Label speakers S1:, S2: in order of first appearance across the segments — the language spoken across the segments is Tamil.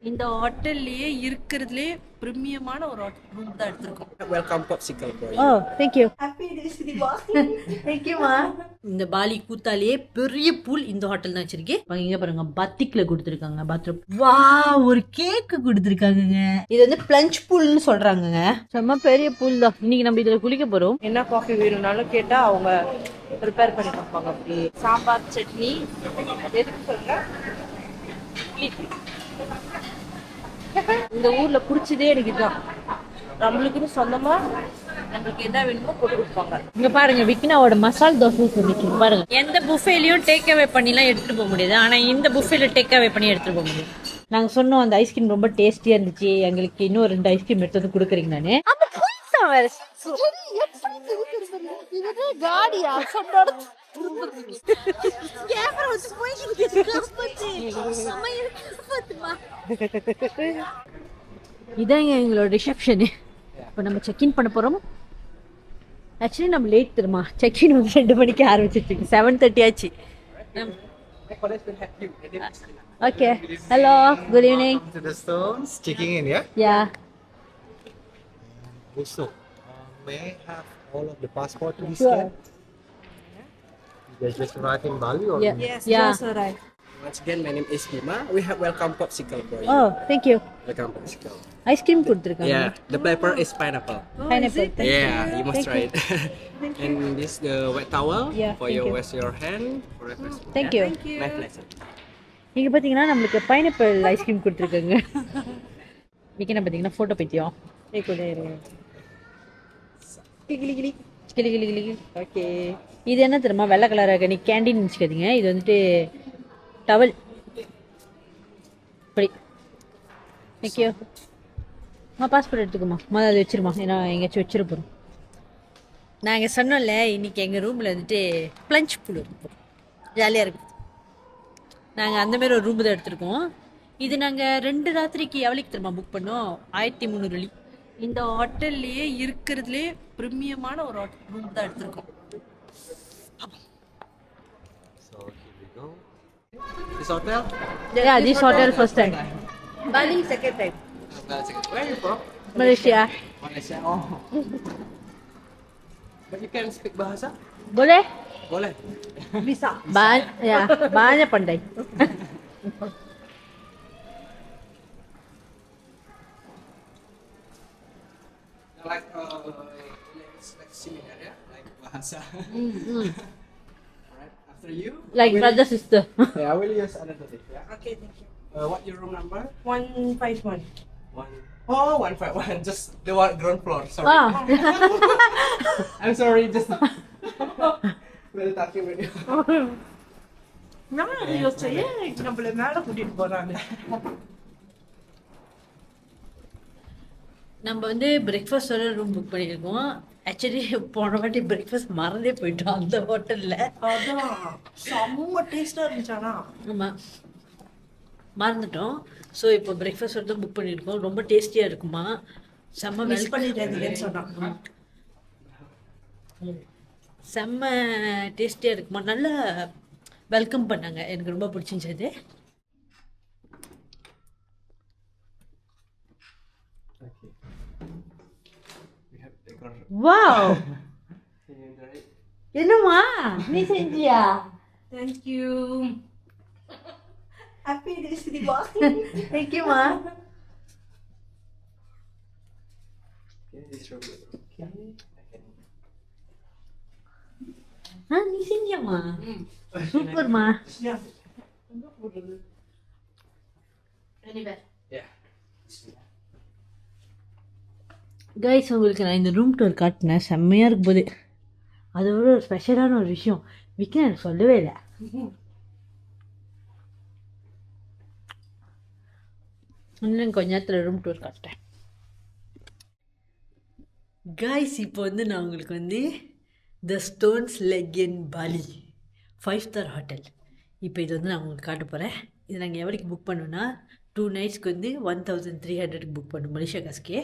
S1: இந்த ஹோட்டல்லயே இருக்கிறதுலே பிரீமியமான ஒரு ரூம் தான் எடுத்திருக்கோம்.
S2: Welcome popsicle for you.
S3: Oh, thank you.
S1: Happy Diva.
S3: Thank you, ma.
S1: இந்த பாலி கூத்தாலேயே பெரிய பூல் இந்த ஹோட்டல் தான் வச்சிருக்கேன். இங்க பாருங்க பத்திக்ல கொடுத்துருக்காங்க பாத்ரூம். வா ஒரு கேக் கொடுத்துருக்காங்க. இது வந்து பிளஞ்ச் பூல்னு சொல்றாங்கங்க. செம்ம பெரிய பூல் தான். இன்னைக்கு நம்ம இதுல குளிக்க போறோம். என்ன காஃபி வேணும்னாலும் கேட்டா அவங்க ப்ரிப்பேர் பண்ணி கொடுப்பாங்க. அப்படி சாம்பார் சட்னி எதுக்கு சொல்ற இந்த ஊர்ல பிடிச்சதே எனக்கு இதுதான். நம்மளுக்குன்னு சொந்தமா நம்மளுக்கு என்ன வேணுமோ போட்டு கொடுப்பாங்க. இங்க பாருங்க விக்னாவோட மசால் தோசை சொல்லிட்டு பாருங்க. எந்த புஃபேலையும் டேக் அவே பண்ணிலாம் எடுத்துட்டு போக முடியாது. ஆனா இந்த புஃபேல டேக் அவே பண்ணி எடுத்துட்டு போக முடியும். நாங்க சொன்னோம் அந்த ஐஸ்கிரீம் ரொம்ப டேஸ்டியா இருந்துச்சு, எங்களுக்கு இன்னும் 2 ஐஸ்கிரீம் எடுத்து வந்து கொடுக்குறீங்க. நானு இதாங்க எங்களோட ரிசப்ஷனு. இப்போ நம்ம செக்இன் பண்ண போறோம். ஆக்சுவலி நம்ம லேட் தெரியுமா, செக்இன் வந்து 2 மணிக்கு ஆரம்பிச்சிருக்கு. 7:30 ஆச்சு. Okay hello good evening.
S2: To the stones, checking in, yeah?
S1: Yeah
S2: Also, may I have all of the passport to be
S1: Sure.
S2: scanned? You guys just arrived in Bali or?
S1: Yes, just arrived.
S2: Once again, my name is Bima. We have welcome popsicle for you.
S3: Oh, thank you.
S2: Welcome popsicle.
S3: Ice cream கொடுத்துருக்காங்க.
S2: Yeah, the flavor is pineapple.
S3: Pineapple.
S2: Yeah, you must try it. And this the wet towel
S3: Yeah,
S2: for
S3: thank
S2: your
S3: you.
S2: wash your hand for refreshment.
S3: Thank you.
S2: My pleasure.
S3: இங்க பாத்தீங்கன்னா நம்மளுக்கு பைனாப்பிள் ஐஸ்கிரீம் கொடுத்துருக்காங்க. விக்கென பாத்தீங்கன்னா போட்டோ பைத்தியம். ஓகே இது என்ன தெரியுமா, வெள்ளை கலராக நீ கேண்டீன் வச்சுக்காதீங்க. இது வந்துட்டு டவல் இப்படி. தேங்க்யூ. பாஸ்போர்ட் எடுத்துக்கோமா, அதை வச்சிருமா, ஏன்னா எங்கேயாச்சும் வச்சிட போகிறோம். நாங்கள் சொன்னோம்ல இன்னைக்கு எங்கள் ரூமில் வந்துட்டு பிளஞ்ச் பூல் இருக்கும், ஜாலியாக இருக்கும். நாங்கள் அந்தமாரி ஒரு ரூம் தான் எடுத்திருக்கோம். இது நாங்கள் 2 ராத்திரிக்கு எவ்வளோக்கு தெரியுமா புக் பண்ணோம்? 1300 வெள்ளி. இந்த ஹோட்டல்லையே இருக்கிறதுலே பிரீமியமான ஒரு ரூம் தான் எடுத்திருக்கோம்.
S2: So here we go. This hotel?
S3: Yeah, this hotel first time.
S1: Bali second time.
S2: Where are you from?
S3: Malaysia.
S2: Malaysia. Oh. But you can speak bahasa?
S3: Boleh?
S2: Boleh.
S1: Visa.
S3: Ya, banyak pandai.
S2: Like it's like similar, yeah, like bahasa. Alright, after you.
S3: Like
S2: will-
S3: brother sister.
S2: Yeah, I will use another day. Yeah.
S1: Okay, thank you.
S2: What your room number?
S1: 151.
S2: One. Oh, 151. Just the one ground floor. Sorry.
S3: Ah.
S2: I'm sorry. Just. We're talking with you.
S1: நான் யோசிச்சேன் ஏன் நம்மள மேல கூட்டிட்டு போறாங்க. நம்ம வந்து பிரேக்ஃபாஸ்டோட ரூம் புக் பண்ணியிருக்கோம். ஆக்சுவலி போன வாட்டி பிரேக்ஃபாஸ்ட் மறந்தே போயிட்டோம் அந்த ஹோட்டலில்.
S4: அதான் செம்ம டேஸ்டா இருந்துச்சு. ஆனா
S1: ஆமாம் மறந்துட்டோம். ஸோ இப்போ பிரேக்ஃபாஸ்ட் தான் புக் பண்ணியிருக்கோம். ரொம்ப டேஸ்டியாக இருக்குமா, செம்ம
S4: மிஸ் பண்ணிட்டாதீங்கன்னு சொன்னாங்க.
S1: செம்ம டேஸ்டியாக இருக்குமா, நல்லா வெல்கம் பண்ணாங்க. எனக்கு ரொம்ப பிடிச்சிருந்துச்சு அது.
S2: We have decor.
S3: Wow.
S2: Can you enjoy it?
S3: என்னம்மா நீ செஞ்சியா?
S4: Thank you. Happy Diva.
S3: Thank you, ma.
S2: Okay, this room is okay. I can.
S3: நீ செஞ்சியாம்மா? சூப்பர்மா.
S4: Yeah.
S2: Yeah.
S3: கைஸ் உங்களுக்கு நான் இந்த ரூம் டூர் காட்டினேன், செம்மையாக இருக்கும் போது. அதோட ஒரு ஸ்பெஷலான ஒரு விஷயம் விக்கி எனக்கு சொல்லவே இல்லை. இன்னும் கொஞ்ச நேரத்தில் ரூம் டூர் காட்டுறேன்.
S1: காய்ஸ் இப்போ வந்து நான் உங்களுக்கு வந்து the Stones Legian Bali 5 star hotel இப்போ இது வந்து நான் உங்களுக்கு காட்ட போகிறேன். இது நாங்கள் எவ்வளோக்கு புக் பண்ணோன்னா 2 நைட்ஸ்க்கு வந்து 1300 புக் பண்ணோம் மலேசியா காசுக்கே.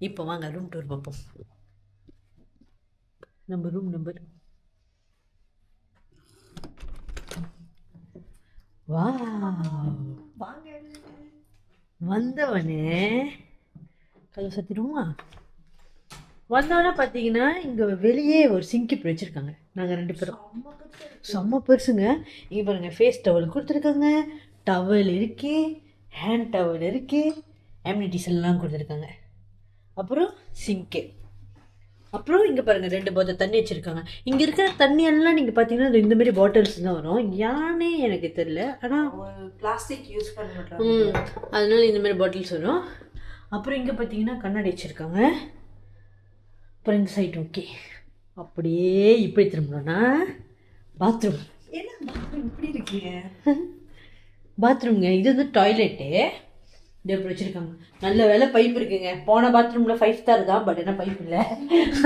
S1: இப்போ வாங்க ரூம் டூர் பார்ப்போம். நம்ம ரூம் நம்பர்
S3: வாவ்.
S4: வாங்க.
S1: வந்தவனே கதவு சத்திடுமா. வந்தவொடனே பார்த்தீங்கன்னா இங்கே வெளியே ஒரு சிங்க் இப்படி வச்சுருக்காங்க. நாங்கள் 2 பேரும் செம்ம பெருசுங்க. இங்கே பாருங்கள், ஃபேஸ் டவல் கொடுத்துருக்காங்க, டவல் இருக்கு, ஹேண்ட் டவல் இருக்கு, அம்யூனிட்டிஸ் எல்லாம் கொடுத்துருக்காங்க. அப்புறம் சிங்க்கு. அப்புறம் இங்கே பாருங்கள் 2 பாட்டில் தண்ணி வச்சுருக்காங்க. இங்கே இருக்கிற தண்ணி எல்லாம் நீங்கள் பார்த்தீங்கன்னா இந்த மாதிரி பாட்டில்ஸ் தான் வரும். யானே எனக்கு தெரியல, ஆனால்
S4: பிளாஸ்டிக் யூஸ் பண்ண மாட்டாங்க.
S1: அதனால இந்த மாதிரி பாட்டில்ஸ் வரும். அப்புறம் இங்கே பார்த்தீங்கன்னா கண்ணாடி வச்சுருக்காங்க. அப்புறம் இந்த சைட் ஓகே. அப்படியே இப்படி திரும்பணும்னா பாத்ரூம்.
S4: என்ன பாத்ரூம் இப்படி இருக்கீங்க?
S1: பாத்ரூம்ங்க. இது வந்து டாய்லெட்டு. இது எப்படி வச்சுருக்காங்க. நல்ல வேலை பைப் இருக்குங்க. போன பாத்ரூமில் 5 ஸ்டார் தான், பட் என்ன பைப் இல்லை.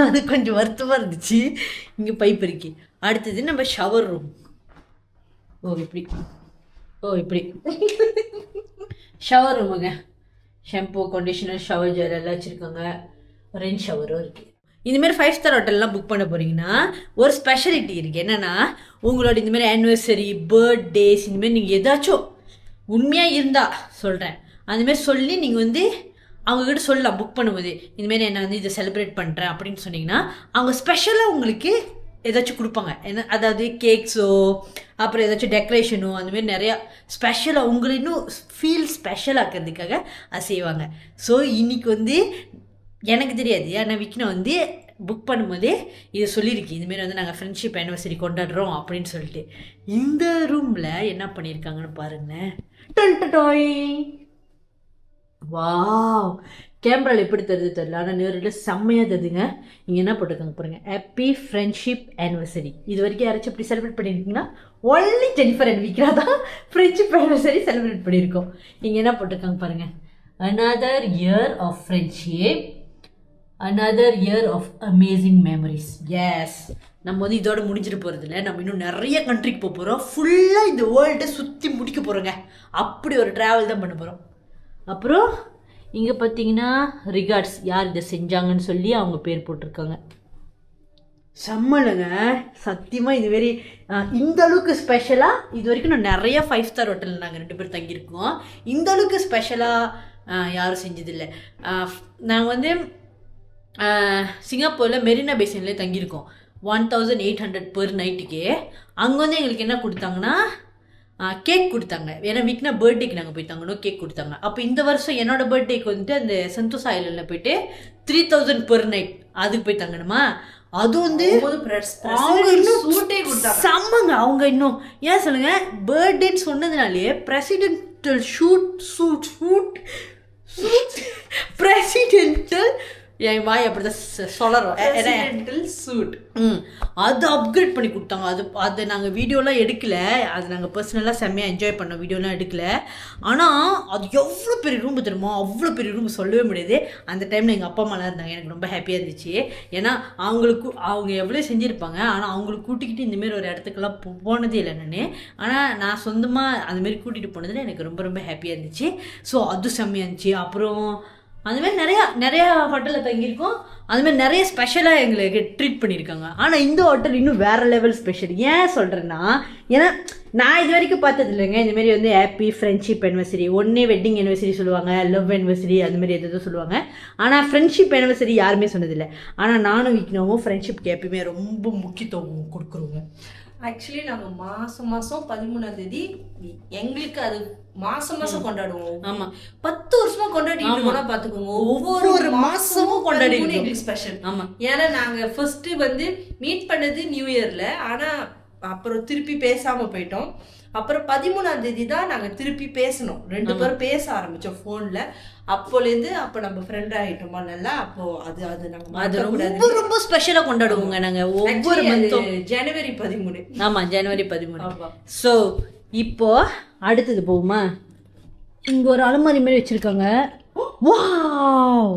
S1: அது கொஞ்சம் வருத்தமாக இருந்துச்சு. இங்கே பைப் இருக்கு. அடுத்தது நம்ம ஷவர் ரூம். இப்படி ஷவர் ரூமுங்க. ஷாம்பு, கண்டிஷனர், ஷவர் ஜெல் எல்லாம் வச்சுருக்காங்க. ரெயின் ஷவரும் இருக்குது. இந்தமாரி 5 ஸ்டார் ஹோட்டல்லாம் புக் பண்ண போகிறீங்கன்னா ஒரு ஸ்பெஷாலிட்டி இருக்குது. என்னென்னா உங்களோட இந்தமாரி ஆனிவர்சரி, பர்த்டேஸ், இந்தமாரி நீங்கள் ஏதாச்சும் உண்மையாக இருந்தால் சொல்கிறேன், அந்தமாரி சொல்லி நீங்கள் வந்து அவங்கக்கிட்ட சொல்லலாம் புக் பண்ணும்போது, இந்தமாரி நான் வந்து இதை செலிப்ரேட் பண்ணுறேன் அப்படின்னு சொன்னீங்கன்னா அவங்க ஸ்பெஷலாக உங்களுக்கு ஏதாச்சும் கொடுப்பாங்க. என்ன, அதாவது கேக்ஸோ அப்புறம் ஏதாச்சும் டெக்கரேஷனோ அந்தமாரி நிறையா ஸ்பெஷலாக உங்களை இன்னும் ஃபீல் ஸ்பெஷல் ஆக்கிறதுக்காக அது செய்வாங்க. ஸோ இன்றைக்கி வந்து எனக்கு தெரியாது, ஆனால் விக்னா வந்து புக் பண்ணும்போதே இதை சொல்லியிருக்கு, இதுமாரி வந்து நாங்கள் ஃப்ரெண்ட்ஷிப் ஆனிவர்சரி கொண்டாடுறோம் அப்படின்னு சொல்லிட்டு. இந்த ரூமில் என்ன பண்ணியிருக்காங்கன்னு பாருங்களேன். டொய் வாவ், கேமராவில் எப்படி தருது தெரியல, ஆனால் நேரில் செம்மையாக தருதுங்க. இங்கே என்ன போட்டிருக்காங்க பாருங்கள், ஹாப்பி ஃப்ரெண்ட்ஷிப் ஆனிவர்சரி. இது வரைக்கும் யாராச்சும் எப்படி செலிப்ரேட் பண்ணியிருக்கீங்கன்னா ஒன்லி ஜெனிஃபர் அண்ட் விக்ரா தான் ஃப்ரெண்ட்ஷிப் ஆனிவர்சரி செலிப்ரேட் பண்ணியிருக்கோம். இங்கே என்ன போட்டிருக்காங்க பாருங்கள், another year of friendship, another year of amazing memories. Yes, நம்ம வந்து இதோட முடிஞ்சிட்டு போகிறதில்ல, நம்ம இன்னும் நிறைய கண்ட்ரிக்கு போக போகிறோம். ஃபுல்லாக இந்த வேர்ல்டை சுற்றி முடிக்க போகிறோங்க. அப்படி ஒரு ட்ராவல் தான் பண்ண போகிறோம். அப்புறம் இங்கே பார்த்தீங்கன்னா ரிகார்ட்ஸ், யார் இதை செஞ்சாங்கன்னு சொல்லி அவங்க பேர் போட்டிருக்காங்க. செம்மலுங்க, சத்தியமாக இதுமாரி இந்த அளவுக்கு ஸ்பெஷலாக இது வரைக்கும் நான் நிறையா 5 ஸ்டார் ஹோட்டலில் நாங்கள் 2 பேர் தங்கியிருக்கோம். இந்த அளவுக்கு ஸ்பெஷலாக யாரும் செஞ்சதில்லை. நாங்கள் வந்து சிங்கப்பூரில் மெரினா பேசின்லேயே தங்கியிருக்கோம். 1800 பெர் நைட்டுக்கு. அங்கே வந்து எங்களுக்கு என்ன கொடுத்தாங்கன்னா கேக் கொடுத்தாங்க. ஏன்னா விக்னா பர்த்டேக்கு நாங்கள் போய் தங்கணும், கேக் கொடுத்தாங்க. அப்போ இந்த வருஷம் என்னோடய பர்த்டேக்கு வந்துட்டு அந்த சந்தோஷ் ஐலண்டில் போயிட்டு 3000 பெர் நைட் அதுக்கு போய் தங்கணுமா. அது வந்து
S4: சூட்டே கொடுத்தாங்க.
S1: செம்மங்க. அவங்க இன்னும் ஏன் சொல்லுங்க, பர்த்டேன்னு சொன்னதுனாலே பிரசிடென்டல் பிரசிடென்டல் என் வாய் அப்படிதான் சொல்லறோம். அது அப்கிரேட் பண்ணி கொடுத்தாங்க. அதை நாங்கள் வீடியோலாம் எடுக்கல, அது நாங்கள் பர்சனலாக செம்மையாக என்ஜாய் பண்ணோம், வீடியோலாம் எடுக்கல. ஆனால் அது எவ்வளோ பெரிய ரூம் தெரியுமா, அவ்வளோ பெரிய ரூம் சொல்லவே முடியாது. அந்த டைமில் எங்கள் அப்பா அம்மாலாம் இருந்தாங்க, எனக்கு ரொம்ப ஹாப்பியாக இருந்துச்சு. ஏன்னா அவங்க எவ்வளோ செஞ்சுருப்பாங்க, ஆனால் அவங்களுக்கு கூட்டிக்கிட்டு இந்தமாரி ஒரு இடத்துக்கெல்லாம் போனதே இல்லை நான். ஆனால் நான் சொந்தமாக அந்தமாரி கூட்டிகிட்டு போனதில் எனக்கு ரொம்ப ரொம்ப ஹாப்பியாக இருந்துச்சு. ஸோ அது செம்மையாக இருந்துச்சு. அப்புறம் அதுமாதிரி நிறையா ஹோட்டலில் தங்கியிருக்கோம். அதுமாதிரி நிறைய ஸ்பெஷலாக எங்களுக்கு ட்ரீட் பண்ணியிருக்காங்க. ஆனால் இந்த ஹோட்டல் இன்னும் வேறு லெவல் ஸ்பெஷல். ஏன் சொல்கிறேன்னா, ஏன்னா நான் இது வரைக்கும் பார்த்தது இல்லைங்க இந்தமாரி வந்து ஹாப்பி ஃப்ரெண்ட்ஷிப் ஆனிவர்சரி. ஒன்றே வெட்டிங் ஆனிவர்சரி சொல்லுவாங்க, லவ் ஆனிவர்சரி அதுமாரி எதோ சொல்லுவாங்க. ஆனால் ஃப்ரெண்ட்ஷிப் ஆனிவர்சரி யாருமே சொன்னதில்லை. ஆனால் நானும் விக்னாவும் ஃப்ரெண்ட்ஷிப்புக்கு எப்பயுமே ரொம்ப முக்கியத்துவம் கொடுக்குறோங்க.
S4: ஆக்சுவலி நாங்கள் மாதம் 13ஆம் தேதி எங்களுக்கு அது மாசம் கொண்டாடுவோம்.
S1: ஆமா,
S4: 10 வருஷமா கொண்டாடிட்டு பார்த்துக்கோங்க. ஒவ்வொரு மாசமும் கொண்டாடி எங்களுக்கு ஸ்பெஷல்.
S1: ஆமா,
S4: ஏன்னா நாங்க ஃபர்ஸ்ட் வந்து மீட் பண்ணது நியூ இயர்ல, ஆனா அப்புறம் திருப்பி பேசாம போயிட்டோம். அப்புறம் 13ஆம் தேதி தான் நாங்க திருப்பி பேசணும், 2 பேரும் பேச ஆரம்பிச்சோம் போன்ல. அப்போலேருந்து அப்ப நம்ம ஃப்ரெண்ட் ஆயிட்டோமா நல்லா. அப்போ அது நாங்க
S1: அது ரொம்ப ரொம்ப ஸ்பெஷலா கொண்டாடுவோங்க நாங்க ஒவ்வொரு மந்த்தும்.
S4: ஜனவரி 13.
S1: ஆமா, ஜனவரி 13. ஸோ இப்போ அடுத்தது போகுமா. இங்க ஒரு அலமாரி மாதிரி வச்சிருக்காங்க. வாவ்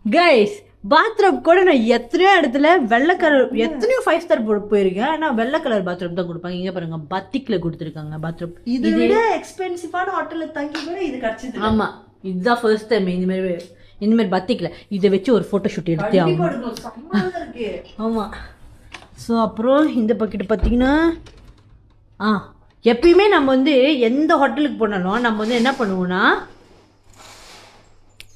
S1: கைஸ், பாத்ரூம் கூட நான் எத்தனையோ இடத்துல வெள்ளை கலர், எத்தனையோ 5 ஸ்டார் போயிருக்கேன். ஆனால் வெள்ளை கலர் பாத்ரூம் தான் கொடுப்பாங்க. இங்கே பாருங்க, பத்திக்கில் கொடுத்துருக்காங்க பாத்ரூம்.
S4: இதை விட எக்ஸ்பென்சிவான ஹோட்டல்ல தங்கி கூட இது கிடைச்சது.
S1: ஆமா, இதுதான் ஃபர்ஸ்ட் டைம் இந்தமாரி பத்திக்கல. இதை வச்சு ஒரு ஃபோட்டோ ஷூட் எடுத்தே ஆகும். ஆமாம். ஸோ அப்புறம் இந்த பக்கெட்டு பார்த்தீங்கன்னா எப்பயுமே நம்ம வந்து எந்த ஹோட்டலுக்கு போனாலும் நம்ம வந்து என்ன பண்ணுவோம்னா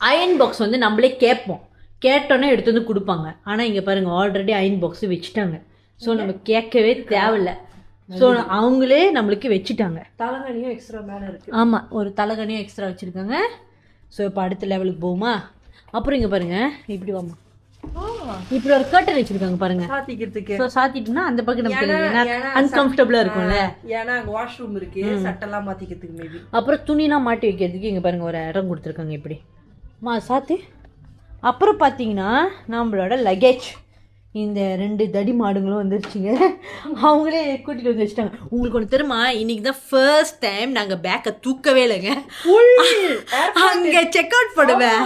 S3: அயன் பாக்ஸ் வந்து நம்மளே கேட்போம், கேட்டோன்னே எடுத்து வந்து கொடுப்பாங்க. ஆனால் இங்கே பாருங்கள் ஆல்ரெடி அயன் பாக்ஸ் வச்சுட்டாங்க. ஸோ நம்ம கேட்கவே தேவையில்ல. ஸோ அவங்களே நம்மளுக்கு வச்சுட்டாங்க.
S4: தலைகணியும் எக்ஸ்ட்ரா மேலே இருக்கு.
S3: ஆமாம், ஒரு தலைகணியும் எக்ஸ்ட்ரா வச்சுருக்காங்க. ஸோ இப்போ அடுத்த லெவலுக்கு போகுமா? அப்புறம் இங்கே பாருங்கள், இப்படி வாமா, இப்படி ஒரு கர்டன் வச்சிருக்காங்க பாருங்க
S4: சாத்திக்கிறதுக்கு.
S3: ஸோ சாத்திட்டோம்னா அந்த பக்கம் நமக்கு அன்கம்ஃபர்டபுளாக இருக்கும்ல.
S4: ஏன்னா அங்கே வாஷ்ரூம் இருக்கு, சட்டெல்லாம் மாற்றிக்கிறதுக்கு மேபி.
S3: அப்புறம் துணிலாம் மாட்டி வைக்கிறதுக்கு இங்கே பாருங்க ஒரு இடம் கொடுத்துருக்காங்க. இப்படி சாத்தி. அப்புறம் பார்த்தீங்கன்னா நம்மளோட லக்கேஜ், இந்த 2 தடி மாடுங்களும் வந்துருச்சுங்க. அவங்களே கூட்டிகிட்டு வந்து வச்சுட்டாங்க. உங்களுக்கு ஒன்று தெரியுமா, இன்னைக்கு தான் ஃபர்ஸ்ட் டைம் நாங்கள் பேக்கை தூக்கவே இல்லைங்க. அங்கே செக் அவுட் பண்ணுவேன்,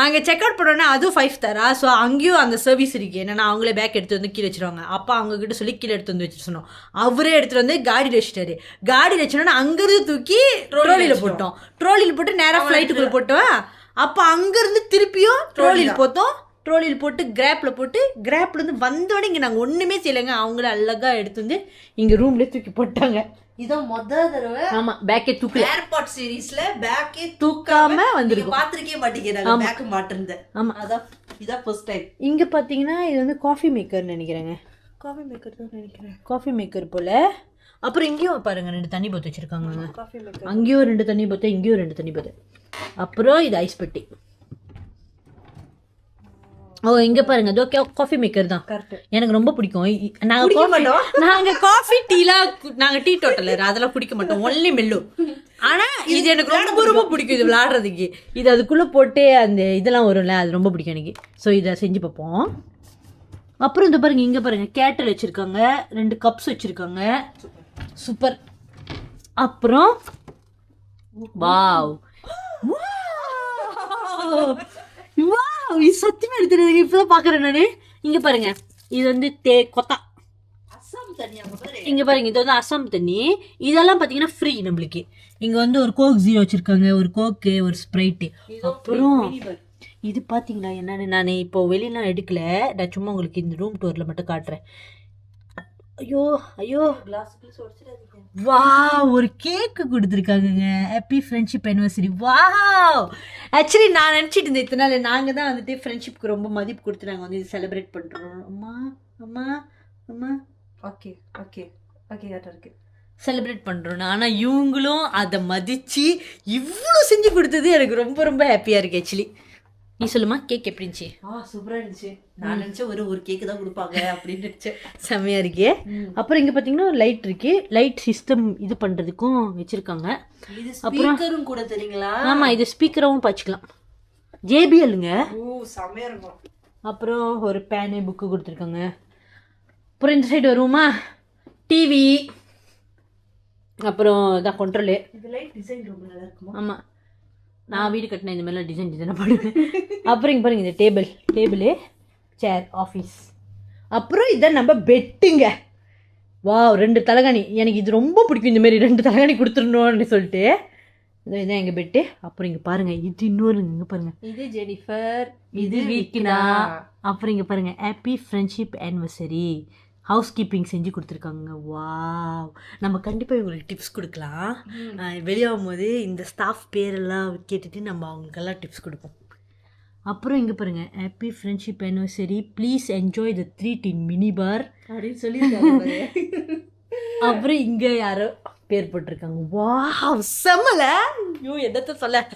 S3: அங்கே செக் அவுட் பண்ணோன்னா அதுவும் 5 ஸ்டாரா. ஸோ அங்கேயும் அந்த சர்வீஸ் இருக்குது. என்னென்னா அவங்களே பேக் எடுத்து வந்து கீழே வச்சுருவாங்க. அப்போ அவங்கக்கிட்ட சொல்லி கீழே எடுத்து வந்து வச்சு சொன்னோம். அவரே எடுத்துகிட்டு வந்து காடியில் வச்சுட்டாரு. காடியில் வச்சோன்னா அங்கேருந்து தூக்கி ட்ரோலியில் போட்டோம். ட்ரோலியில் போட்டு நேராக ஃப்ளைட்டுக்குள்ளே போட்டோம். அப்போ அங்கேருந்து திருப்பியும் ட்ரோலியில் போட்டோம். ட்ரோலியில் போட்டு கிராப்பில் போட்டு கிராப்லேருந்து வந்தோடனே இங்கே நாங்கள் ஒன்றுமே செய்யலைங்க. அவங்கள அழகாக எடுத்து வந்து இங்கே ரூம்லேயே தூக்கி போட்டாங்க.
S4: இதான் முதல் தடவை.
S3: ஆமாம், பேக்கே தூக்கல.
S4: ஏர்பாட் சீரீஸ்ல பேக்கே
S3: தூக்காம வந்திருக்கும்.
S4: பார்த்துருக்கே மாட்டேங்கிறாங்க பேக் மாட்டிருந்தேன்.
S3: ஆமாம்,
S4: அதான் இதான் ஃபர்ஸ்ட் டைம்.
S3: இங்கே பார்த்தீங்கன்னா இது வந்து காஃபி மேக்கர்னு நினைக்கிறேங்க.
S4: காஃபி மேக்கர் தான் நினைக்கிறேன்.
S3: காஃபி மேக்கர் போல். அப்புறம் இங்கேயும் பாருங்கள் 2 தண்ணி போத்து வச்சுருக்காங்க.
S4: Coffee maker.
S3: அங்கேயும் 2 தண்ணி போத்து, இங்கேயும் 2 தண்ணி போத்து. அப்புறம் இது ஐஸ் பெட்டி. ஓ இங்கே பாருங்க, அதோ காஃபி மேக்கர் தான். எனக்கு ரொம்ப பிடிக்கும். நாங்கள் காஃபி டீலாம் நாங்கள் டீ டோட்டலர் அதெல்லாம் குடிக்க மாட்டோம், ஒன்லி மெல்லு. ஆனால் இது எனக்கு ரொம்ப ரொம்ப பிடிக்கும். இது விளாடுறதுக்கு இது அதுக்குள்ளே போட்டு அந்த இதெல்லாம் வரும்ல, அது ரொம்ப பிடிக்கும் எனக்கு. ஸோ இதை செஞ்சு பார்ப்போம். அப்புறம் இந்த பாருங்க, இங்கே பாருங்க கேட்டல் வச்சுருக்காங்க, 2 கப்ஸ் வச்சுருக்காங்க. சூப்பர். அப்புறம் வாவ் சத்தியமா எடுத்து இப்பதான் பாக்குறேன் நானு. இங்க பாருங்க, இது வந்து கொத்தா
S4: அசாம் தண்ணி.
S3: இங்க பாருங்க, இது வந்து அசாம் தண்ணி. இதெல்லாம் பாத்தீங்கன்னா ஃப்ரீ நம்மளுக்கு. இங்க வந்து ஒரு கோக் 0 வச்சிருக்காங்க, ஒரு கோக்கு, ஒரு ஸ்ப்ரைட்டு. அப்புறம் இது பாத்தீங்களா என்னன்னு நான் இப்போ வெளியெல்லாம் எடுக்கல, நான் சும்மா உங்களுக்கு இந்த ரூம் டூர்ல மட்டும் காட்டுறேன். ஐயோ ஐயோ, வா ஒரு கேக்கு கொடுத்துருக்காங்கங்க. Happy friendship anniversary. வா ஆக்சுவலி நான் நினச்சிட்டு இருந்தேன் இத்தனை நாள் நாங்கள் தான் வந்துட்டு ஃப்ரெண்ட்ஷிப்க்கு ரொம்ப மதிப்பு கொடுத்து நாங்கள் வந்து இது செலிப்ரேட் பண்ணுறோம். அம்மா அம்மா அம்மா
S4: ஓகே ஓகே ஓகே கரெக்டாக இருக்குது,
S3: செலிப்ரேட் பண்ணுறோன்னு. ஆனால் இவங்களும் அதை மதித்து இவ்வளோ செஞ்சு கொடுத்தது எனக்கு ரொம்ப ரொம்ப ஹாப்பியாக இருக்குது. ஆக்சுவலி நீ சொல்லுமா, கேக் எப்படி இருந்துச்சு?
S4: சூப்பராக இருந்துச்சு. நான் நினச்சேன் ஒரு கேக்கு தான் கொடுப்பாங்க அப்படின்னு நினச்சேன்.
S3: செம்மையாக இருக்கே. அப்புறம் இங்கே பார்த்தீங்கன்னா லைட் இருக்கு, லைட் சிஸ்டம் இது பண்ணுறதுக்கும் வச்சுருக்காங்க.
S4: இது ஸ்பீக்கரும் கூட தெரியுங்களா?
S3: ஆமாம், இது ஸ்பீக்கராகவும் பாய்ச்சிக்கலாம். ஜேபிஎல்லுங்க.
S4: செம்மையாக இருக்கும்.
S3: அப்புறம் ஒரு பேனு புக்கு கொடுத்துருக்காங்க. அப்புறம் இந்த சைடு வருவோமா, டிவி, அப்புறம் இதான் கண்ட்ரோலு.
S4: இது லைட் டிசைன் ரொம்ப நல்லா இருக்குமா?
S3: ஆமாம், நான் வீடு கட்டினேன் இந்த மாதிரிலாம் டிசைனாக பண்ணுவேன். அப்புறம் இங்கே பாருங்க, இந்த டேபிளு, சேர், ஆஃபீஸ். அப்புறம் இதான் நம்ம பெட்டுங்க. வா 2 தலைகாணி. எனக்கு இது ரொம்ப பிடிக்கும், இந்தமாரி 2 தலைகாணி கொடுத்துடணும்னு சொல்லிட்டு. இதுதான் எங்கள் பெட்டு. அப்புறம் இங்கே பாருங்கள், இது இன்னொரு இங்கே பாருங்கள்,
S4: இது ஜெனிஃபர்,
S3: இது வீக்கினா. அப்புறம் இங்கே பாருங்கள், happy friendship anniversary. House keeping செஞ்சு கொடுத்துருக்காங்க. வாவ், நம்ம கண்டிப்பாக இவங்களுக்கு டிப்ஸ் கொடுக்கலாம். வெளியாகும் போது இந்த ஸ்டாஃப் பேரெல்லாம் கேட்டுட்டு நம்ம அவங்களுக்கெல்லாம் டிப்ஸ் கொடுப்போம். அப்புறம் இங்கே பாருங்கள், happy friendship anniversary, please enjoy the treat in mini bar
S4: அப்படின்னு சொல்லியிருக்காங்க.
S3: அப்புறம் இங்கே யாரோ பேர் போட்டிருக்காங்க. வாவ் செம்மல. ஐயோ என்னத்தை சொல்ல,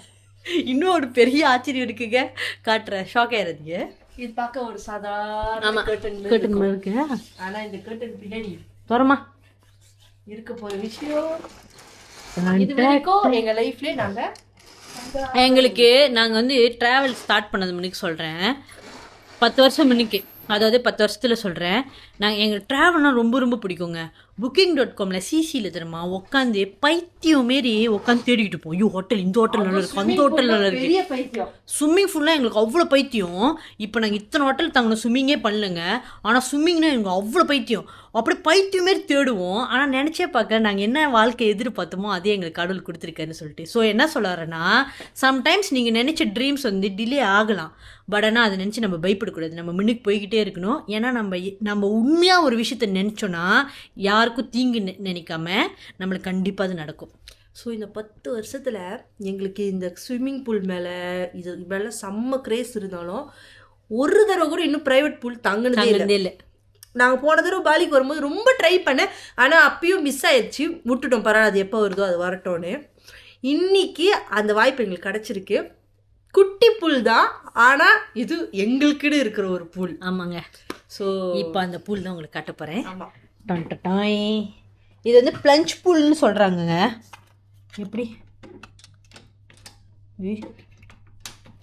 S3: இன்னும் ஒரு பெரிய ஆச்சரியம் இருக்குங்க, காட்டுறேன், ஷாக் ஆயிடுறதுங்க.
S4: இது பார்க்க ஒரு சாதாரண கர்டன்
S3: இருக்கு.
S4: ஆனா இந்த கர்டன் பின்னாடி
S3: தரமா
S4: இருக்க போற விஷயம் இது வரைக்கும் எங்க லைஃப்ல
S3: எங்களுக்கு நாங்கள் வந்து ட்ராவல் ஸ்டார்ட் பண்ணது முன்னுக்கு சொல்கிறேன், 10 வருஷம் முன்னுக்கு, அதாவது 10 வருஷத்தில் சொல்கிறேன். நாங்கள் எங்கள் ட்ராவல்னால் ரொம்ப ரொம்ப பிடிக்குங்க. Booking.comல சிசியில் தெரியுமா உட்காந்து பைத்தியம் மாரி உட்காந்து தேடிக்கிட்டு இருப்போம். ஐயோ ஹோட்டல், இந்த ஹோட்டல் நல்லா இருக்குது, அந்த ஹோட்டல் நல்லா இருக்குது. ஸ்விம்மிங் ஃபுல்லாக எங்களுக்கு அவ்வளோ பைத்தியம். இப்போ நாங்கள் இத்தனை ஹோட்டல் தங்கின ஸ்விம்மிங்கே பண்ணலங்க, ஆனால் ஸ்விம்மிங்னா எங்களுக்கு அவ்வளோ பைத்தியம். அப்படி பைத்தியம் மாரி தேடுவோம். ஆனால் நினச்சே பார்க்க நாங்கள் என்ன வாழ்க்கை எதிர்பார்த்தோமோ அதே எங்களுக்கு கடவுள் கொடுத்துருக்காருன்னு சொல்லிட்டு. ஸோ என்ன சொல்லுறேன்னா, சம்டைம்ஸ் நீங்கள் நினச்ச ட்ரீம்ஸ் வந்து டிலே ஆகலாம், பட் ஆனால் அதை நினச்சி நம்ம பயப்படக்கூடாது, நம்ம முன்னுக்கு போய்கிட்டே இருக்கணும். ஏன்னா நம்ம உண்மையாக ஒரு விஷயத்த நினச்சோன்னா யாருக்கும் தீங்கு நினைக்காம நம்மளுக்கு கண்டிப்பாக அது நடக்கும்.
S4: ஸோ இந்த 10 வருஷத்தில் எங்களுக்கு இந்த ஸ்விம்மிங் பூல் மேலே இது மேலே செம்ம கிரேஸ் இருந்தாலும் ஒரு தடவை கூட இன்னும் ப்ரைவேட் பூல் தங்கினதே இல்லை. நாங்கள் போன தடவை பாலிக்கு வரும்போது ரொம்ப ட்ரை பண்ணேன், ஆனால் அப்பயும் மிஸ் ஆயிடுச்சு, விட்டுட்டோம். பரவாயில்ல, அது எப்போ வருதோ அது வரட்டோன்னு. இன்னைக்கு அந்த வாய்ப்பு எங்களுக்கு கிடச்சிருக்கு. குட்டி பூல் தான், ஆனால் இது எங்களுக்குன்னு இருக்கிற ஒரு பூல்.
S3: ஆமாங்க.
S4: ஸோ
S3: இப்போ அந்த பூல் தான் உங்களுக்கு காட்ட போகிறேன்.
S4: ஆமாம்,
S1: இது வந்து பிளஞ்ச் பூல்னு சொல்கிறாங்கங்க.
S3: எப்படி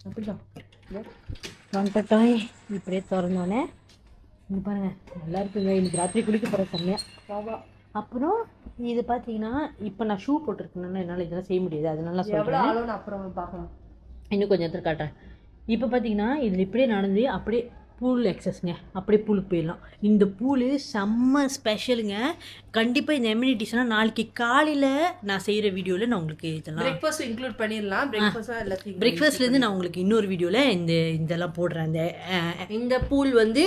S1: அப்படிதான்
S3: இப்படியே திறந்தோடனே இங்கே பாருங்க, நல்லா இருக்குங்க. இன்னைக்கு ராத்திரி குளிக்க போகிற செம்மையாக. அப்புறம் இது பார்த்தீங்கன்னா இப்போ நான் ஷூ போட்டிருக்கேன்னா என்னால் இதெல்லாம் செய்ய முடியாது, அதனால நான்
S4: எவ்வளோ
S3: சொல்கிறேன்.
S4: ஆளும் அப்புறம் பார்க்கலாம்.
S3: இன்னும் கொஞ்சம் இடத்துல காட்டுறேன். இப்போ பார்த்தீங்கன்னா இதில் இப்படியே நடந்து அப்படியே பூல் எக்ஸஸ்ங்க, அப்படியே பூலுக்கு போயிடலாம். இந்த பூலு செம்ம ஸ்பெஷலுங்க. கண்டிப்பாக இந்த எம்யூனிட்டிஸ்னால் நாளைக்கு காலையில் நான் செய்கிற வீடியோவில் நான் உங்களுக்கு இதெல்லாம்
S4: பிரேக்ஃபாஸ்ட் இன்க்ளூட் பண்ணிடலாம். பிரேக்ஃபாஸ்ட்டாக எல்லாத்தையும்
S3: பிரேக்ஃபாஸ்ட்லேருந்து நான் உங்களுக்கு இன்னொரு வீடியோவில் இதெல்லாம் போடுறேன்.
S4: இந்த பூல் வந்து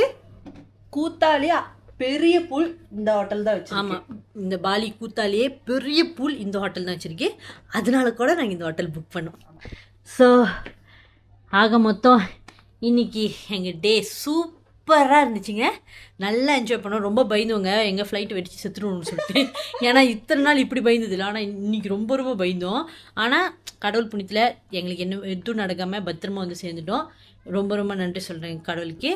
S4: கூத்தாலியா பெரிய பூல் இந்த ஹோட்டல் தான் வச்சு.
S3: ஆமாம், இந்த பாலி கூத்தாலேயே பெரிய பூல் இந்த ஹோட்டல் தான் வச்சுருக்கேன். அதனால கூட நாங்கள் இந்த ஹோட்டல் புக் பண்ணோம். ஸோ ஆக மொத்தம் இன்னைக்கு எங்கள் டே சூப்பராக இருந்துச்சுங்க. நல்லா என்ஜாய் பண்ணோம். ரொம்ப பயந்தோங்க, எங்கள் ஃப்ளைட் வெடிச்சு செத்துருவோம்னு சொல்லிட்டு. ஏன்னா இத்தனை நாள் இப்படி பயந்ததில்லை, ஆனால் இன்னைக்கு ரொம்ப ரொம்ப பயந்தோம். ஆனால் கடவுள் புண்ணியத்தில் எங்களுக்கு என்ன எதுவும் நடக்காமல் பத்திரமா வந்து சேர்ந்துட்டோம். ரொம்ப ரொம்ப நன்றி சொல்கிறேன் கடவுளுக்கு.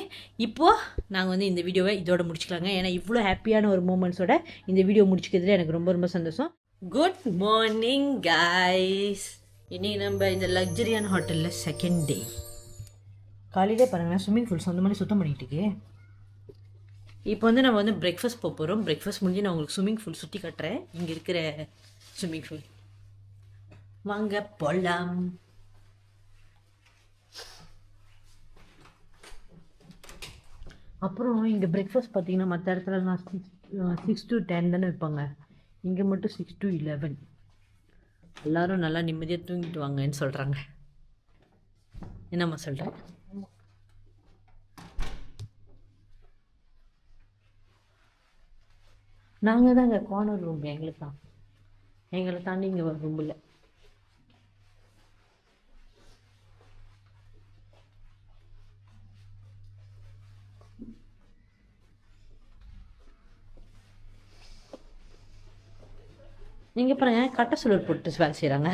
S3: இப்போது நாங்கள் வந்து இந்த வீடியோவை இதோட முடிச்சுக்கலாங்க. ஏன்னா இவ்வளோ ஹாப்பியான ஒரு மூமெண்ட்ஸோட இந்த வீடியோ முடிச்சுக்கிறதுல எனக்கு ரொம்ப ரொம்ப சந்தோஷம். Good morning guys. இன்றைக்கி நம்ம இந்த லக்ஸரியான ஹோட்டலில் செகண்ட் டே. காலையிலே பாருங்கள், ஸ்விம்மிங் பூல் சொந்த மாதிரி சுத்தம் பண்ணிட்டு இருக்கே. இப்போ வந்து நம்ம வந்து பிரேக்ஃபாஸ்ட் போக போகிறோம். பிரேக்ஃபாஸ்ட் முடிஞ்சு நான் உங்களுக்கு ஸ்விம்மிங் பூல் சுற்றி காட்டுறேன். இங்கே இருக்கிற ஸ்விம்மிங் பூல் வாங்க போகலாம். அப்புறம் இங்கே பிரேக்ஃபாஸ்ட் பார்த்தீங்கன்னா மற்ற இடத்துல நான் 6 to 10 தானே வைப்பாங்க, இங்கே மட்டும் 6 to 11. எல்லோரும் நல்லா நிம்மதியாக தூங்கிட்டு வாங்கன்னு சொல்கிறாங்க. என்னம்மா சொல்கிறேன்? நாங்கள் தாங்க கார்னர் ரூம், எங்களுக்கு தான். எங்களை தாண்டி இங்கே ஒரு ரூம் இல்லை. நீங்கள் பாருங்க, கட்ட சுழல் போட்டு வேலை செய்கிறாங்க.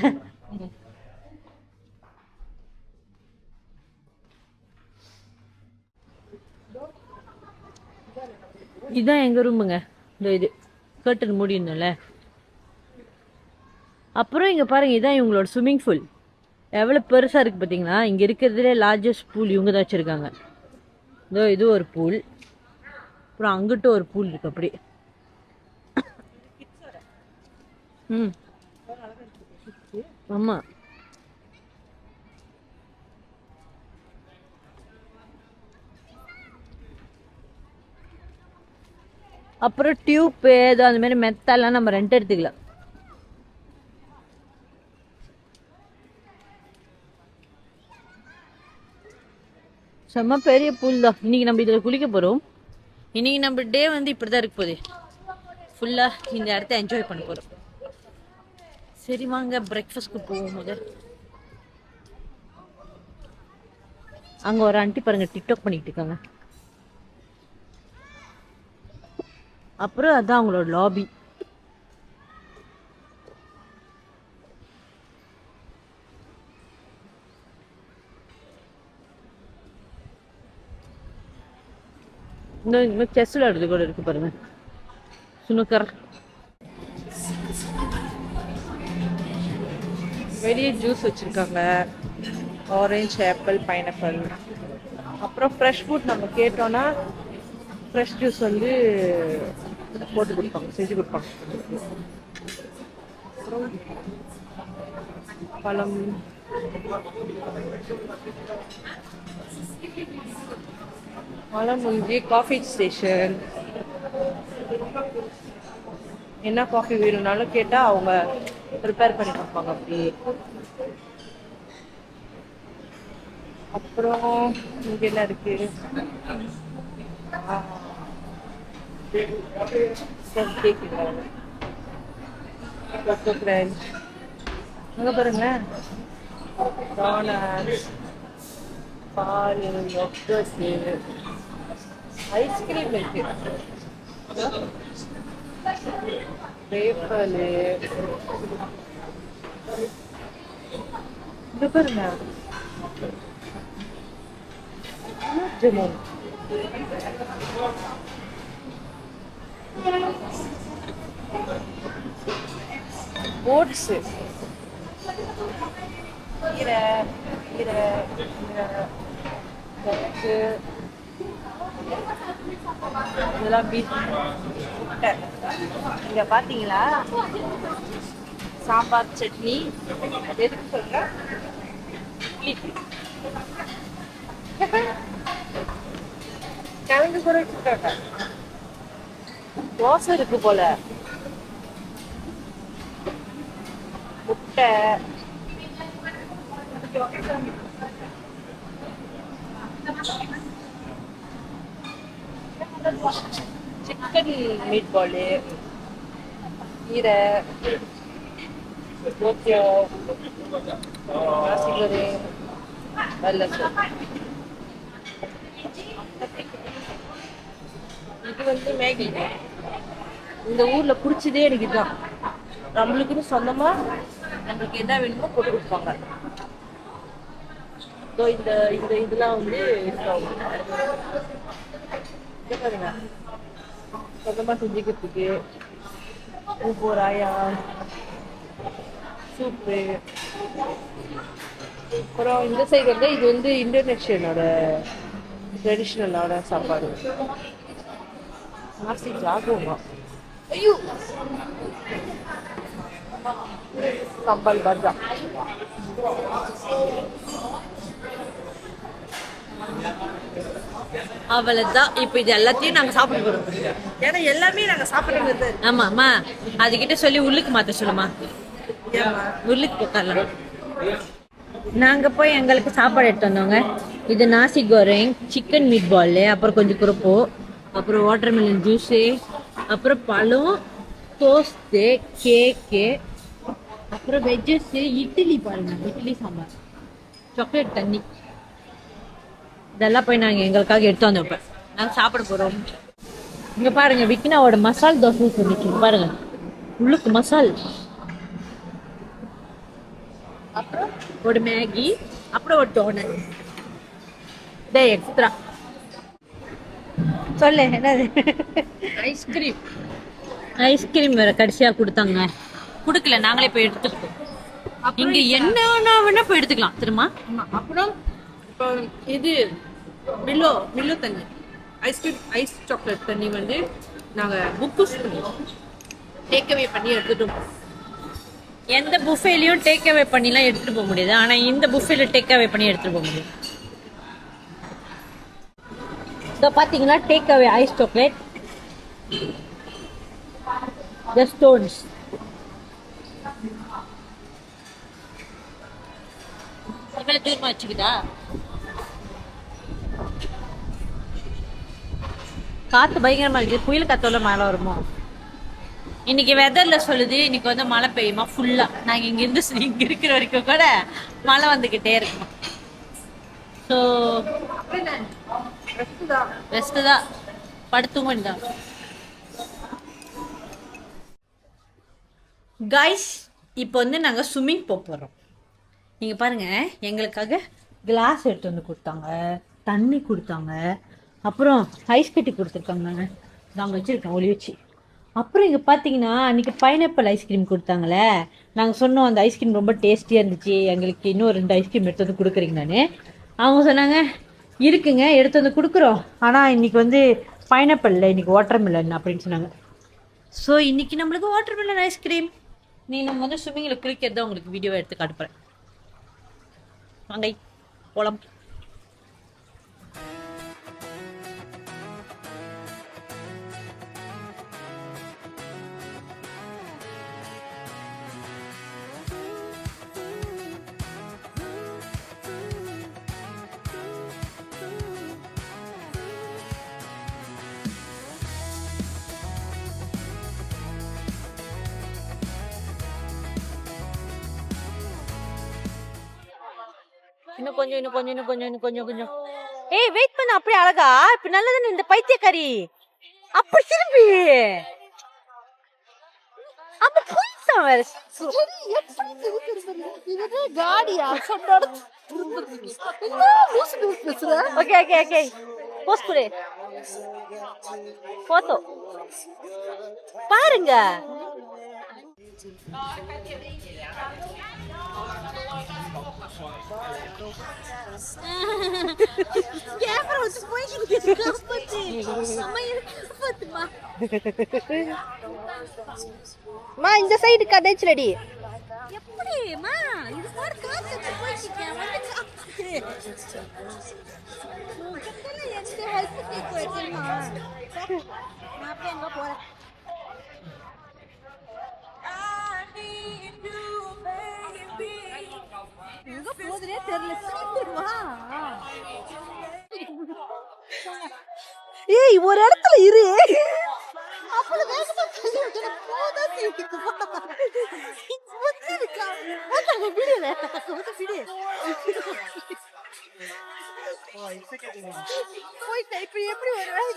S3: இதுதான் எங்கள் ரூமுங்க. இந்த இது கர்டன் மூடினோம்ல. அப்புறம் இங்கே பாருங்கள், இதுதான் இவங்களோட ஸ்விம்மிங் பூல். எவ்வளோ பெருசாக இருக்குது பார்த்தீங்களா. இங்கே இருக்கிறதுலே லார்ஜஸ்ட் பூல் இவங்க தான் வச்சுருக்காங்க. இதோ இது ஒரு பூல், அப்புறம் அங்கிட்ட ஒரு பூல் இருக்குது அப்படி. ஆமாம், அப்புறம் டியூப் ஏதோ அந்த மாதிரி மெத்தெல்லாம் நம்ம ரெண்ட் எடுத்துக்கலாம். செம்ம பெரிய பூல் தான். இன்னைக்கு நம்ம இதில் குளிக்க போகிறோம். இன்னைக்கு நம்ம டே வந்து இப்படி தான் இருக்க போகுது. ஃபுல்லாக இந்த இடத்த என்ஜாய் பண்ண போகிறோம். சரி வாங்க பிரேக்ஃபாஸ்ட்க்கு போகும் போது. அங்கே ஒரு ஆண்டி பாருங்கள் டிக்டாக் பண்ணிட்டு இருக்காங்க. அப்புறம் அதான் அவங்களோட லாபி. இன்னும் செஸ் விளையாடுறது கூட இருக்கு பாருங்க, சுனுக்கர்.
S5: வெளியே ஜூஸ் வச்சுருக்காங்க, ஆரஞ்சு, ஆப்பிள், பைனாப்பிள். அப்புறம் ஃப்ரெஷ் ஃப்ரூட் நம்ம கேட்டோன்னா ஃப்ரெஷ் ஜூஸ் வந்து போட்டு கொடுப்பாங்க, செஞ்சு கொடுப்பாங்க. அப்புறம் பழம், பழம் முடிஞ்சு காஃபி ஸ்டேஷன். என்ன காஃபி வேணும்னாலும் கேட்டால் அவங்க ப்ரிப்பேர் பண்ணி கொடுப்பாங்க அப்படி. அப்புறம் இங்கே என்ன இருக்கு, கேக், ஃப்ரெஞ்ச், அங்க பாருங்களேன், டானட்ஸ், பால், யோகர்ட், ஐஸ்கிரீம் இருக்கு, வேஃபல். இங்க பாருங்க, ஜமுன், ஓட்ஸ், கீரை கீரை கீரை, கட்டு, இதெல்லாம் பீட் முட்டை. இங்க பாத்தீங்களா சாம்பார் சட்னி, எதுக்கு சொல்ற இட்லி, கிழங்கு கூட வச்சுருக்காங்க, தோசை இருக்கு போல, முட்டை, சிக்கன் மீட் பாலு, கீரை, ஓகே, nasi goreng, balas. இது வந்து மேகி. இந்த ஊர்ல பிடிச்சதே எனக்கு இதுதான். நம்மளுக்குன்னு சொந்தமா நம்மளுக்கு என்ன வேணுமோ போட்டு கொடுப்பாங்க. இந்த இந்த இதெல்லாம் வந்து பாருங்க, சொந்தமா செஞ்சுக்கிறதுக்கு உப்பு, ராயா, சூப்பு. அப்புறம் இந்த சைடு வந்து இது வந்து இந்தோனேஷியனோட ட்ரெடிஷ்னலான சாப்பாடு, நாசி ஜாகுமா. ஐயோ, சம்பல் பஜ்ஜா.
S3: அவ்வளவுதான். இப்போ இது எல்லாத்தையும் நாங்க சாப்பிட போறோம்.
S5: ஏன்னா எல்லாமே நாங்க சாப்பிடுறது.
S3: ஆமாம்மா, அதுகிட்ட சொல்லி உள்ளுக்கு மாத்த சொல்லுமா, உள்ளுக்கு உட்காரலாம். நாங்க போய் எங்களுக்கு சாப்பாடு எடுத்து வந்தோங்க. இது நாசி கோரிங், சிக்கன் மீட் பால், அப்புறம் கொஞ்சம் குறுப்போ, அப்புறம் வாட்டர்மெலன் ஜூஸு, அப்புறம் பழம், டோஸ்ட்டு, கேக்கு, அப்புறம் வெஜ்ஜஸ், இட்லி பாருங்க, இட்லி சாம்பார், சாக்லேட் தண்ணி. இதெல்லாம் போய் நாங்கள் எங்களுக்காக எடுத்து வந்தோம். இப்போ நாங்கள் சாப்பிட போகிறோம். இங்கே பாருங்க, விக்னாவோட மசால் தோசை சொல்லிச்சு பாருங்க, உள்ளுக்கு மசால், அப்புறம் ஒரு மேகி, அப்புறம் ஒரு டோனட். இதே எக்ஸ்ட்ரா சொல்லு என்னது, ஐஸ்கிரீம். ஐஸ்கிரீம் வேற கடைசியா கொடுத்தாங்க. கொடுக்கல, நாங்களே போய் எடுத்துக்கிட்டோம். இங்க என்ன வேணா போய் எடுத்துக்கலாம் திரும்ப.
S5: அப்புறம் இப்போ இது மில்லோ மில்லோ தண்ணி, ஐஸ்கிரீம், ஐஸ் சாக்லேட் தண்ணி வந்து நாங்கள் புக்குஸ் பண்ணி டேக்அவே பண்ணி எடுத்துட்டோம்.
S3: எந்த புஃபேலையும் டேக் அவே பண்ணிலாம் எடுத்துட்டு போக முடியாது, ஆனா இந்த புஃபேல டேக் அவே பண்ணி எடுத்துட்டு போக முடியும். இதோ பாத்தீங்கன்னா take away ice chocolate, the Stones. இவ்வளவு தூரமா வச்சுக்கிட்டா காத்து பயங்கரமா இருக்கு. புயல் காத்தோட மழை வருமோ? இன்னைக்கு வெதர்ல சொல்லுது இன்னைக்கு வந்து மழை பெய்யுமா ஃபுல்லா. நாங்க இங்க இருக்கிற வரைக்கும் கூட மழை வந்துகிட்டே இருக்கும். ஸோ ரெஸ்ட் தான், படுத்துங்க வேண்டாம். கைஸ், இப்போ வந்து நாங்கள் ஸ்விம்மிங் போகிறோம். நீங்கள் பாருங்கள், எங்களுக்காக கிளாஸ் எடுத்து வந்து கொடுத்தாங்க, தண்ணி கொடுத்தாங்க, அப்புறம் ஐஸ் கட்டி கொடுத்துருக்காங்க. நாங்கள் வச்சுருக்கோம் ஒளி வச்சு. அப்புறம் இங்கே பார்த்தீங்கன்னா அன்றைக்கி பைனாப்பிள் ஐஸ்கிரீம் கொடுத்தாங்களே, நாங்கள் சொன்னோம் அந்த ஐஸ்கிரீம் ரொம்ப டேஸ்டியாக இருந்துச்சு, எங்களுக்கு இன்னும் 2 ஐஸ்கிரீம் எடுத்து வந்து கொடுக்குறீங்களான்னு. அவங்க சொன்னாங்க இருக்குங்க எடுத்து வந்து கொடுக்குறோம், ஆனால் இன்றைக்கி வந்து பைனாப்பிள் இல்லை, இன்றைக்கி வாட்டர்மெலன் அப்படின்னு சொன்னாங்க. ஸோ இன்றைக்கி நம்மளுக்கு வாட்டர்மெலன் ஐஸ்கிரீம். நம்ம வந்து ஸ்விம்மிங்கில் குளிக்கிறத உங்களுக்கு வீடியோவை எடுத்து காட்டுப்பேன். வாங்க போலாம். இன்னும் கொஞ்சம். ஏய் வெயிட் பண்ண, அப்படியே அழகா இப்ப நல்லதுன்னு இந்த பைத்தியக்காரி அப்படி திரும்பி அப்ப போயிட்டான் வேற.
S1: காடியா சொன்னோட
S3: ஓகே போஸ்ட் கொடு, போட்டோ பாருங்க. கேமரா வச்சு போயிட்டு
S1: மா இந்த சைடு கடைச்சு ரெடி.
S3: எப்படிமா இது பாரு காசு போயிட்டு வந்து காசு எந்த ஹெல்ப் கேக்குறேமா நான் அப்ப எங்க போறேன். எங்க போதுனே தெரியல. சீக்கிரமா
S1: ஏய் ஒரு இடத்துல இரு.
S3: இப்ப எப்படி வருவேன்